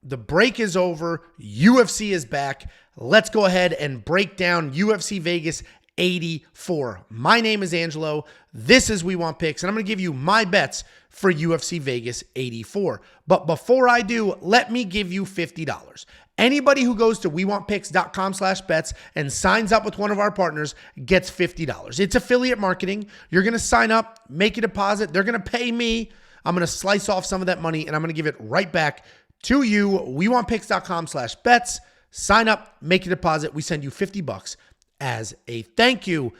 The break is over. UFC is back. Let's go ahead and break down UFC Vegas 84. My name is Angelo. This is We Want Picks, and I'm going to give you my bets for UFC Vegas 84. But before I do, let me give you $50. Anybody who goes to wewantpicks.com/bets and signs up with one of our partners gets $50. It's affiliate marketing. You're going to sign up, make a deposit. They're going to pay me. I'm going to slice off some of that money, and I'm going to give it right back to you. wewantpicks.com/bets. Sign up, make a deposit. We send you $50 as a thank you.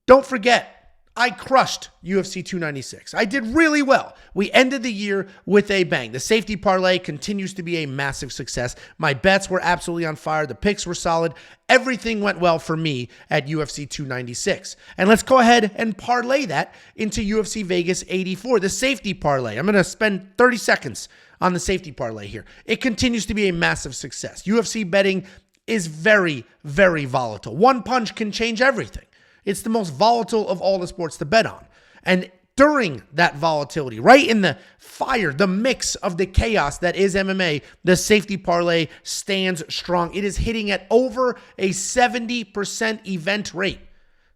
Don't forget, I crushed UFC 296. I did really well. We ended the year with a bang. The safety parlay continues to be a massive success. My bets were absolutely on fire. The picks were solid. Everything went well for me at UFC 296. And let's go ahead and parlay that into UFC Vegas 84, the safety parlay. I'm going to spend 30 seconds on the safety parlay here. It continues to be a massive success. UFC betting is very, very volatile. One punch can change everything. It's the most volatile of all the sports to bet on. And during that volatility, right in the fire, the mix of the chaos that is MMA, the safety parlay stands strong. It is hitting at over a 70% event rate.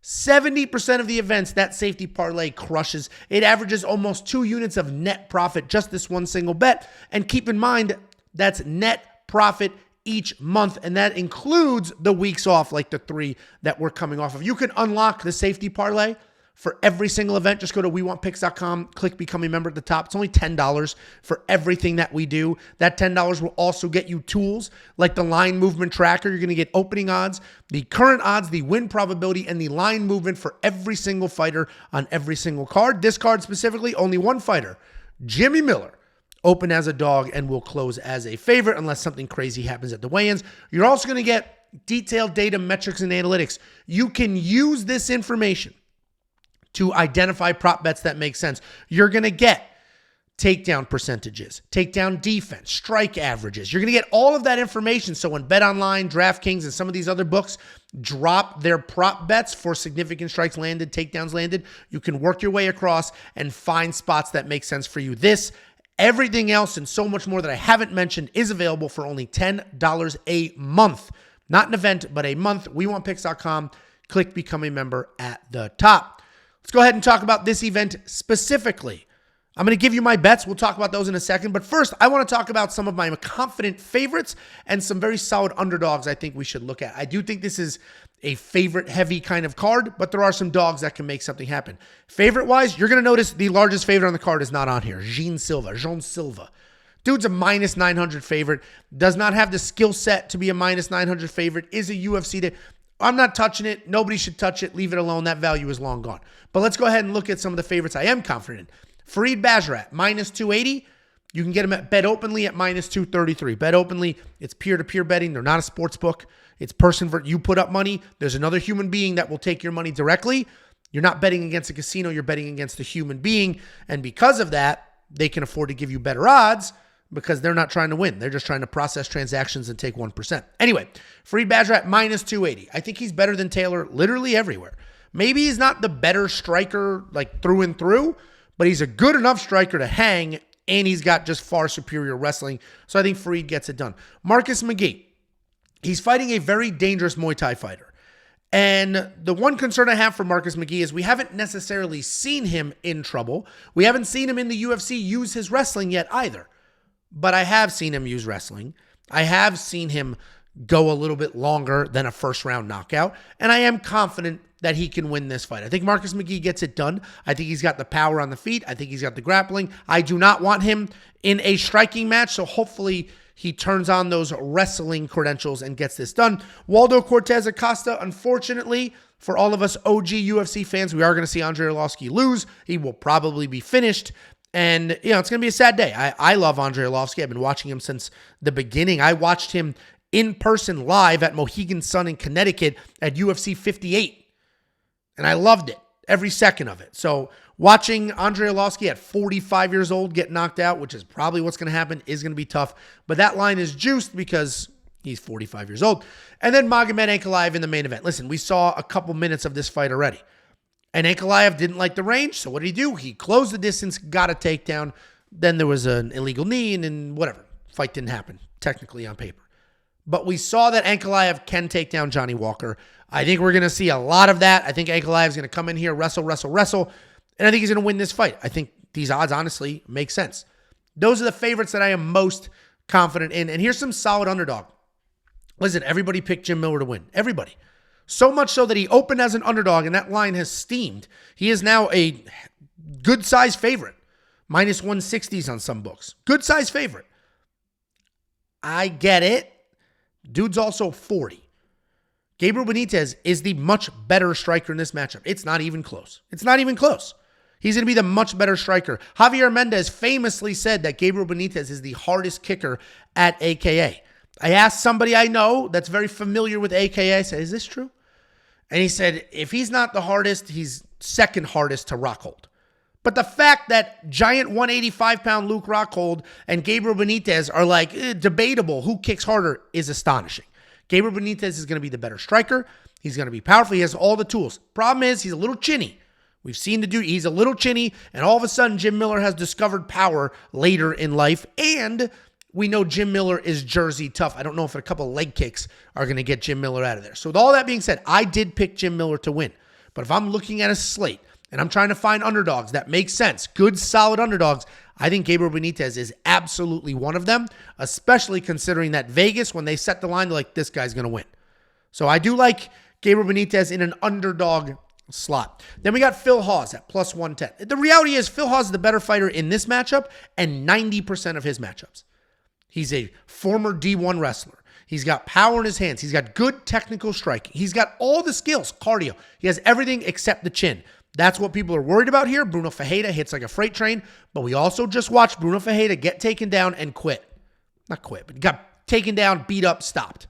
70% of the events that safety parlay crushes. It averages almost 2 units of net profit, just this one single bet. And keep in mind, that's net profit each month, and that includes the weeks off, like the 3 that we're coming off of. You can unlock the safety parlay for every single event. Just go to wewantpicks.com, click become a member at the top. It's only $10 for everything that we do. That $10 will also get you tools like the line movement tracker. You're going to get opening odds, the current odds, the win probability, and the line movement for every single fighter on every single card. This card specifically, only one fighter, Jimmy Miller, open as a dog and will close as a favorite unless something crazy happens at the weigh-ins. You're also going to get detailed data, metrics, and analytics. You can use this information to identify prop bets that make sense. You're going to get takedown percentages, takedown defense, strike averages. You're going to get all of that information. So when BetOnline, DraftKings, and some of these other books drop their prop bets for significant strikes landed, takedowns landed, you can work your way across and find spots that make sense for you. This, everything else, and so much more that I haven't mentioned is available for only $10 a month. Not an event, but a month. WeWantPicks.com. Click Become a Member at the top. Let's go ahead and talk about this event specifically. I'm going to give you my bets. We'll talk about those in a second. But first, I want to talk about some of my confident favorites and some very solid underdogs I think we should look at. I do think this is a favorite-heavy kind of card, but there are some dogs that can make something happen. Favorite-wise, you're going to notice the largest favorite on the card is not on here. Jean Silva. Dude's a minus 900 favorite. Does not have the skill set to be a minus 900 favorite. Is a UFC. I'm not touching it. Nobody should touch it. Leave it alone. That value is long gone. But let's go ahead and look at some of the favorites I am confident in. Fareed Basharat, minus 280. You can get him at BetOpenly at minus 233. BetOpenly, it's peer-to-peer betting. They're not a sports book. It's you put up money. There's another human being that will take your money directly. You're not betting against a casino. You're betting against a human being. And because of that, they can afford to give you better odds because they're not trying to win. They're just trying to process transactions and take 1%. Anyway, Fareed Basharat, minus 280. I think he's better than Taylor literally everywhere. Maybe he's not the better striker like through and through, but he's a good enough striker to hang, and he's got just far superior wrestling. So I think Fareed gets it done. Marcus McGee. He's fighting a very dangerous Muay Thai fighter. And the one concern I have for Marcus McGee is we haven't necessarily seen him in trouble. We haven't seen him in the UFC use his wrestling yet either. But I have seen him use wrestling. I have seen him go a little bit longer than a first-round knockout. And I am confident that he can win this fight. I think Marcus McGee gets it done. I think he's got the power on the feet. I think he's got the grappling. I do not want him in a striking match, so hopefully he turns on those wrestling credentials and gets this done. Waldo Cortez Acosta, unfortunately, for all of us OG UFC fans, we are going to see Andrei Arlovski lose. He will probably be finished. And, it's going to be a sad day. I love Andrei Arlovski. I've been watching him since the beginning. I watched him in person live at Mohegan Sun in Connecticut at UFC 58. And I loved it, every second of it. So watching Andrei Arlovski at 45 years old get knocked out, which is probably what's going to happen, is going to be tough. But that line is juiced because he's 45 years old. And then Magomed Ankalaev in the main event. Listen, we saw a couple minutes of this fight already. And Ankalaev didn't like the range, so what did he do? He closed the distance, got a takedown. Then there was an illegal knee and then whatever. Fight didn't happen, technically on paper. But we saw that Ankalaev can take down Johnny Walker. I think we're going to see a lot of that. I think Ankalaev is going to come in here, wrestle, and I think he's going to win this fight. I think these odds honestly make sense. Those are the favorites that I am most confident in. And here's some solid underdog. Listen, everybody picked Jim Miller to win. Everybody. So much so that he opened as an underdog, and that line has steamed. He is now a good-sized favorite. Minus 160s on some books. Good-sized favorite. I get it. Dude's also 40. Gabriel Benitez is the much better striker in this matchup. It's not even close. It's not even close. He's going to be the much better striker. Javier Mendez famously said that Gabriel Benitez is the hardest kicker at AKA. I asked somebody I know that's very familiar with AKA. I said, is this true? And he said, if he's not the hardest, he's second hardest to Rockhold. But the fact that giant 185-pound Luke Rockhold and Gabriel Benitez are like debatable who kicks harder is astonishing. Gabriel Benitez is going to be the better striker. He's going to be powerful. He has all the tools. Problem is, he's a little chinny. We've seen the dude. He's a little chinny, and all of a sudden, Jim Miller has discovered power later in life, and we know Jim Miller is Jersey tough. I don't know if a couple leg kicks are going to get Jim Miller out of there. So with all that being said, I did pick Jim Miller to win. But if I'm looking at a slate, and I'm trying to find underdogs that make sense, good, solid underdogs, I think Gabriel Benitez is absolutely one of them, especially considering that Vegas, when they set the line, they're like, this guy's going to win. So I do like Gabriel Benitez in an underdog slot. Then we got Phil Hawes at plus 110. The reality is Phil Hawes is the better fighter in this matchup and 90% of his matchups. He's a former D1 wrestler. He's got power in his hands. He's got good technical striking. He's got all the skills, cardio. He has everything except the chin. That's what people are worried about here. Bruno Ferreira hits like a freight train, but we also just watched Bruno Ferreira get taken down and quit. Not quit, but got taken down, beat up, stopped.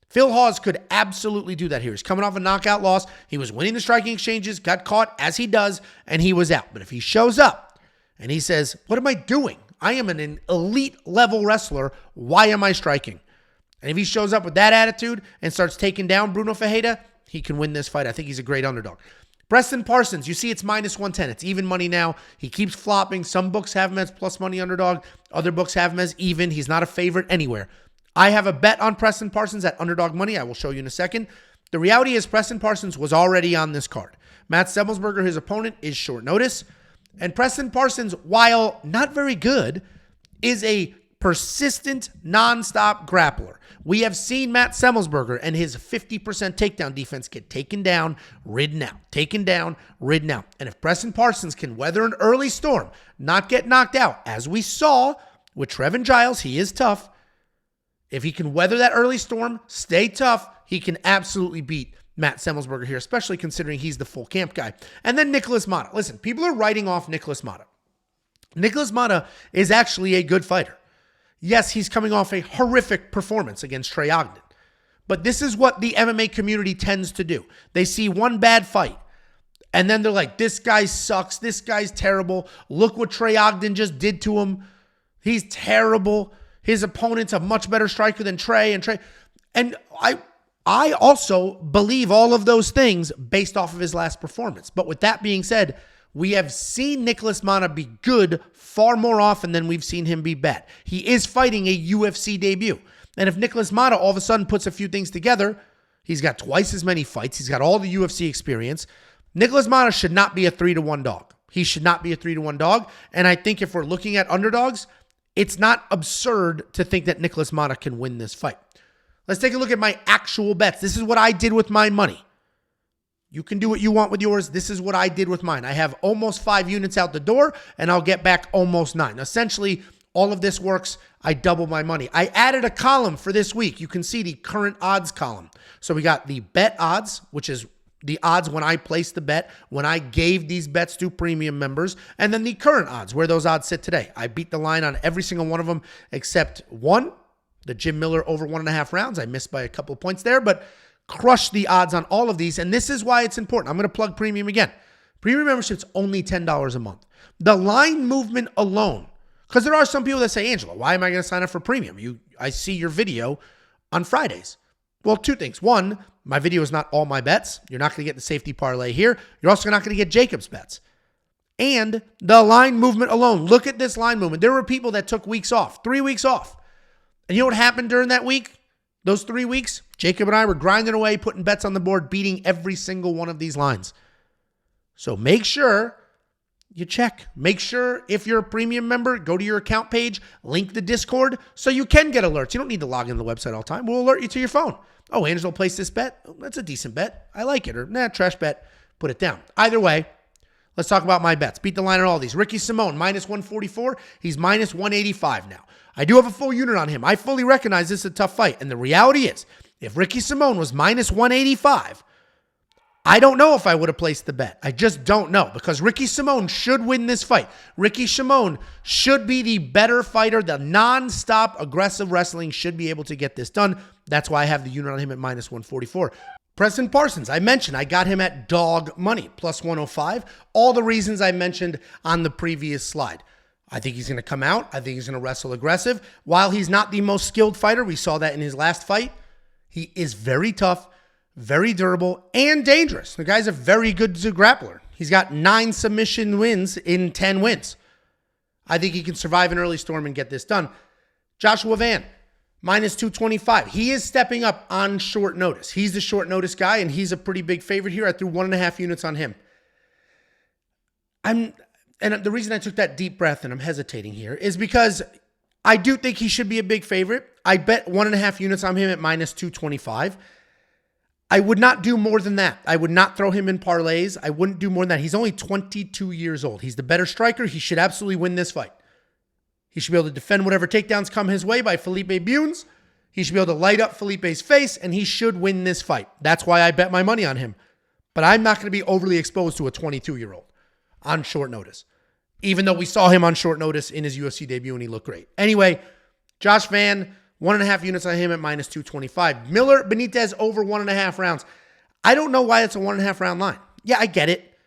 Phil Hawes could absolutely do that here. He's coming off a knockout loss. He was winning the striking exchanges, got caught as he does, and he was out. But if he shows up and he says, what am I doing? I am an elite level wrestler. Why am I striking? And if he shows up with that attitude and starts taking down Bruno Ferreira, he can win this fight. I think he's a great underdog. Preston Parsons, you see it's minus 110. It's even money now. He keeps flopping. Some books have him as plus money underdog. Other books have him as even. He's not a favorite anywhere. I have a bet on Preston Parsons at underdog money. I will show you in a second. The reality is Preston Parsons was already on this card. Matt Semmelsberger, his opponent, is short notice. And Preston Parsons, while not very good, is a persistent, nonstop grappler. We have seen Matt Semmelsberger and his 50% takedown defense get taken down, ridden out, taken down, ridden out. And if Preston Parsons can weather an early storm, not get knocked out, as we saw with Trevin Giles, he is tough. If he can weather that early storm, stay tough, he can absolutely beat Matt Semmelsberger here, especially considering he's the full camp guy. And then Nicholas Mata. Listen, people are writing off Nicholas Mata. Nicholas Mata is actually a good fighter. Yes, he's coming off a horrific performance against Trey Ogden. But this is what the MMA community tends to do. They see one bad fight, and then they're like, this guy sucks. This guy's terrible. Look what Trey Ogden just did to him. He's terrible. His opponent's a much better striker than Trey. And I also believe all of those things based off of his last performance. But with that being said, we have seen Nicholas Mata be good far more often than we've seen him be bad. He is fighting a UFC debut. And if Nicholas Mata all of a sudden puts a few things together, he's got twice as many fights. He's got all the UFC experience. Nicholas Mata should not be a 3-1 dog. He should not be a 3-1 dog. And I think if we're looking at underdogs, it's not absurd to think that Nicholas Mata can win this fight. Let's take a look at my actual bets. This is what I did with my money. You can do what you want with yours. This is what I did with mine. I have almost 5 units out the door, and I'll get back almost 9. Essentially, all of this works. I double my money. I added a column for this week. You can see the current odds column. So we got the bet odds, which is the odds when I placed the bet, when I gave these bets to premium members, and then the current odds, where those odds sit today. I beat the line on every single one of them except one, the Jim Miller over 1.5 rounds. I missed by a couple of points there, but crush the odds on all of these, and this is why it's important. I'm going to plug premium again. Premium membership's only $10 a month. The line movement alone, because there are some people that say, Angela, why am I going to sign up for premium? I see your video on Fridays. Well, 2 things. 1, my video is not all my bets. You're not going to get the safety parlay here. You're also not going to get Jacob's bets. And the line movement alone. Look at this line movement. There were people that took weeks off, 3 weeks off. And you know what happened during that week? Those 3 weeks? Jacob and I were grinding away, putting bets on the board, beating every single one of these lines. So make sure you check. Make sure if you're a premium member, go to your account page, link the Discord so you can get alerts. You don't need to log into the website all the time. We'll alert you to your phone. Oh, Angelo placed this bet. Oh, that's a decent bet. I like it. Or, trash bet. Put it down. Either way, let's talk about my bets. Beat the line on all these. Ricky Simone, minus 144. He's minus 185 now. I do have a full unit on him. I fully recognize this is a tough fight. And the reality is, if Ricky Simone was minus 185, I don't know if I would have placed the bet. I just don't know because Ricky Simone should win this fight. Ricky Simone should be the better fighter. The non-stop aggressive wrestling should be able to get this done. That's why I have the unit on him at minus 144. Preston Parsons, I mentioned I got him at dog money, plus 105. All the reasons I mentioned on the previous slide. I think he's going to come out. I think he's going to wrestle aggressive. While he's not the most skilled fighter, we saw that in his last fight, he is very tough, very durable, and dangerous. The guy's a very good grappler. He's got 9 submission wins in 10 wins. I think he can survive an early storm and get this done. Joshua Van, minus 225. He is stepping up on short notice. He's the short notice guy, and he's a pretty big favorite here. I threw 1.5 units on him. And the reason I took that deep breath and I'm hesitating here is because I do think he should be a big favorite. I bet 1.5 units on him at minus 225. I would not do more than that. I would not throw him in parlays. I wouldn't do more than that. He's only 22 years old. He's the better striker. He should absolutely win this fight. He should be able to defend whatever takedowns come his way by Felipe Bunes. He should be able to light up Felipe's face, and he should win this fight. That's why I bet my money on him. But I'm not going to be overly exposed to a 22-year-old on short notice, even though we saw him on short notice in his UFC debut and he looked great. Anyway, Josh Van, 1.5 units on him at minus 225. Miller Benitez over 1.5 rounds. I don't know why it's a 1.5 round line. Yeah, I get it.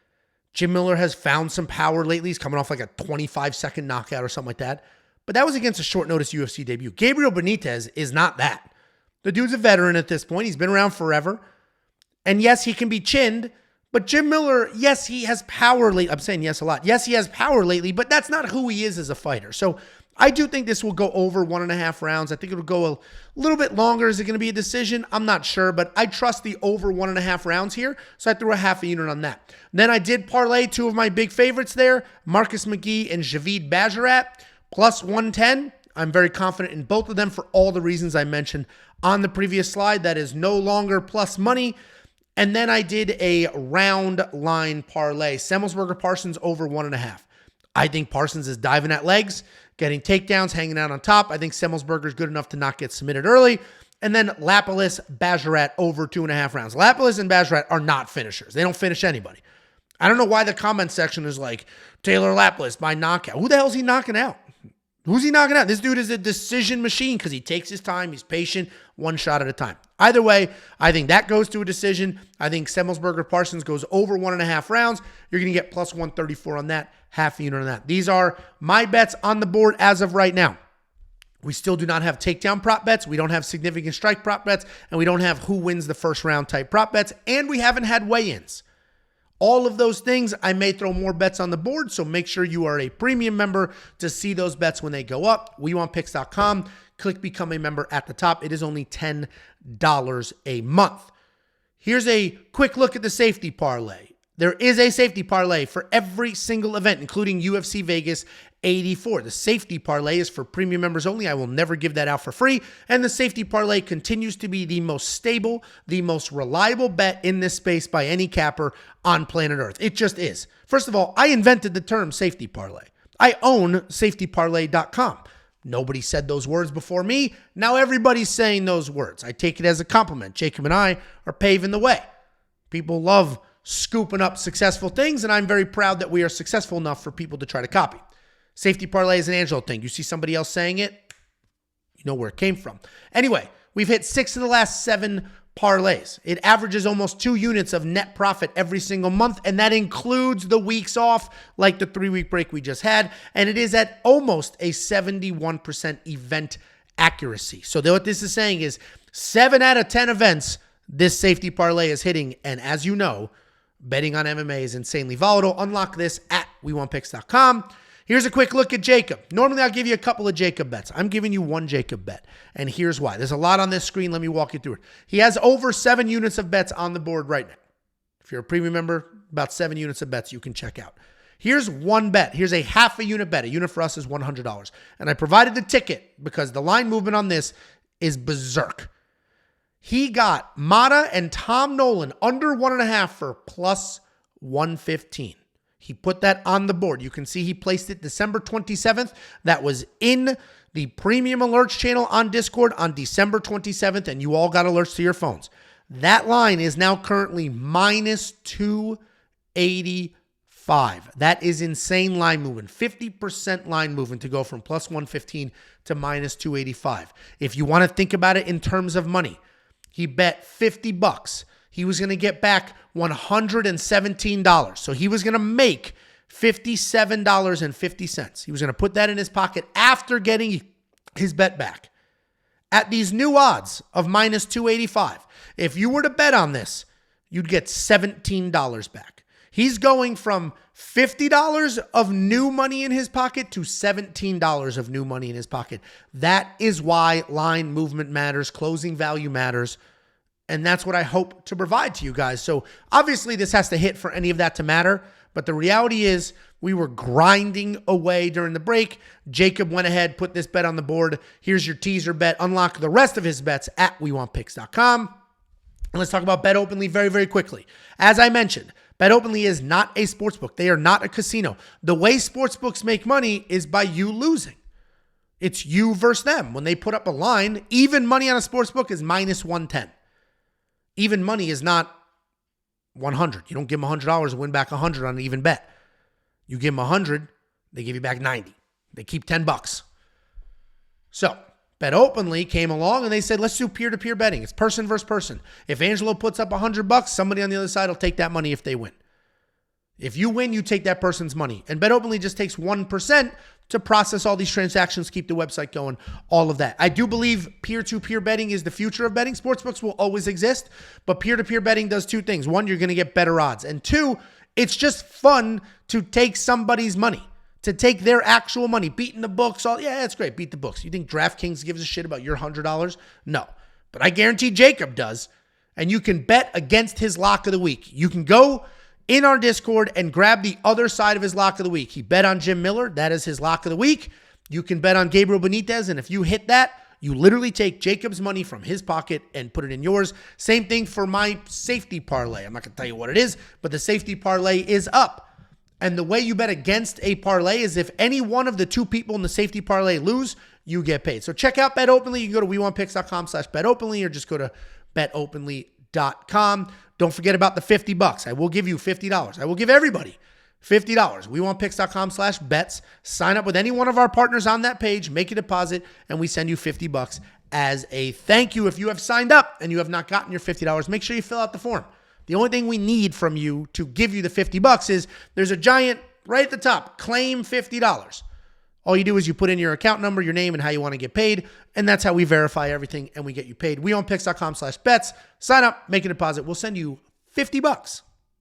Jim Miller has found some power lately. He's coming off like a 25-second knockout or something like that. But that was against a short notice UFC debut. Gabriel Benitez is not that. The dude's a veteran at this point. He's been around forever. And yes, he can be chinned. But Jim Miller, yes, he has power lately. I'm saying yes a lot. Yes, he has power lately, but that's not who he is as a fighter. So I do think this will go over 1.5 rounds. I think it'll go a little bit longer. Is it going to be a decision? I'm not sure, but I trust the over 1.5 rounds here. So I threw a half a unit on that. Then I did parlay 2 of my big favorites there, Marcus McGee and Javid Bajarat, plus 110. I'm very confident in both of them for all the reasons I mentioned on the previous slide. That is no longer plus money. And then I did a round line parlay. Semmelsberger Parsons over 1.5. I think Parsons is diving at legs, getting takedowns, hanging out on top. I think Semmelsberger is good enough to not get submitted early. And then Lapilus, Bajarat over 2.5 rounds. Lapilus and Bajarat are not finishers. They don't finish anybody. I don't know why the comment section is like, Taylor Lapilus by knockout. Who the hell is he knocking out? Who's he knocking out? This dude is a decision machine because he takes his time. He's patient, one shot at a time. Either way, I think that goes to a decision. I think Semmelsberger Parsons goes over 1.5 rounds. You're going to get plus 134 on that, half a unit on that. These are my bets on the board as of right now. We still do not have takedown prop bets. We don't have significant strike prop bets. And we don't have who wins the first round type prop bets. And we haven't had weigh-ins. All of those things, I may throw more bets on the board, so make sure you are a premium member to see those bets when they go up. WeWantPicks.com. Click Become a Member at the top. It is only $10 a month. Here's a quick look at the safety parlay. There is a safety parlay for every single event, including UFC Vegas 84. The safety parlay is for premium members only. I will never give that out for free. And the safety parlay continues to be the most stable, the most reliable bet in this space by any capper on planet Earth. It just is. First of all, I invented the term safety parlay. I own safetyparlay.com. Nobody said those words before me. Now everybody's saying those words. I take it as a compliment. Jacob and I are paving the way. People love scooping up successful things, and I'm very proud that we are successful enough for people to try to copy. Safety parlay is an Angelo thing. You see somebody else saying it, you know where it came from. Anyway, we've hit 6 of the last 7 parlays. It averages almost 2 units of net profit every single month, and that includes the weeks off, like the 3-week break we just had, and it is at almost a 71% event accuracy. So what this is saying is 7 out of 10 events, this safety parlay is hitting, and as you know, betting on MMA is insanely volatile. Unlock this at WeWantPicks.com. Here's a quick look at Jacob. Normally, I'll give you a couple of Jacob bets. I'm giving you one Jacob bet, and here's why. There's a lot on this screen. Let me walk you through it. He has over 7 units of bets on the board right now. If you're a premium member, about 7 units of bets you can check out. Here's one bet. Here's a half a unit bet. A unit for us is $100. And I provided the ticket because the line movement on this is berserk. He got Mata and Tom Nolan under 1.5 for plus 115. He put that on the board. You can see he placed it December 27th. That was in the premium alerts channel on Discord on December 27th, and you all got alerts to your phones. That line is now currently minus 285. That is insane line movement. 50% line movement to go from plus 115 to minus 285. If you want to think about it in terms of money, he bet $50. He was going to get back $117. So he was going to make $57.50. He was going to put that in his pocket after getting his bet back. At these new odds of minus 285, if you were to bet on this, you'd get $17 back. He's going from $50 of new money in his pocket to $17 of new money in his pocket. That is why line movement matters, closing value matters, and that's what I hope to provide to you guys. So obviously this has to hit for any of that to matter, but the reality is we were grinding away during the break. Jacob went ahead, put this bet on the board. Here's your teaser bet. Unlock the rest of his bets at WeWantPicks.com. And let's talk about Bet Openly very, very quickly. As I mentioned, Bet Openly is not a sportsbook. They are not a casino. The way sportsbooks make money is by you losing. It's you versus them. When they put up a line, even money on a sportsbook is minus 110. Even money is not 100. You don't give them $100 and win back 100 on an even bet. You give them 100, they give you back 90. They keep $10. So Bet Openly came along and they said, let's do peer-to-peer betting. It's person versus person. If Angelo puts up $100, somebody on the other side will take that money if they win. If you win, you take that person's money. And Bet Openly just takes 1% to process all these transactions, keep the website going, all of that. I do believe peer-to-peer betting is the future of betting. Sportsbooks will always exist, but peer-to-peer betting does two things. One, you're going to get better odds. And two, it's just fun to take somebody's money, to take their actual money, beating the books. Yeah, it's great. Beat the books. You think DraftKings gives a shit about your $100? No, but I guarantee Jacob does. And you can bet against his lock of the week. You can go in our Discord and grab the other side of his lock of the week. He bet on Jim Miller. That is his lock of the week. You can bet on Gabriel Benitez. And if you hit that, you literally take Jacob's money from his pocket and put it in yours. Same thing for my safety parlay. I'm not going to tell you what it is, but the safety parlay is up. And the way you bet against a parlay is if any one of the two people in the safety parlay lose, you get paid. So check out Bet Openly. You can go to WeWantPicks.com/BetOpenly or just go to BetOpenly.com. Don't forget about the $50. I will give you $50. I will give everybody $50. WeWantPicks.com/bets. Sign up with any one of our partners on that page, make a deposit, and we send you $50 as a thank you. If you have signed up and you have not gotten your $50, make sure you fill out the form. The only thing we need from you to give you the $50 is there's a giant right at the top, claim $50. All you do is you put in your account number, your name, and how you want to get paid, and that's how we verify everything and we get you paid. WeOwnPicks.com/bets. Sign up, make a deposit. We'll send you $50.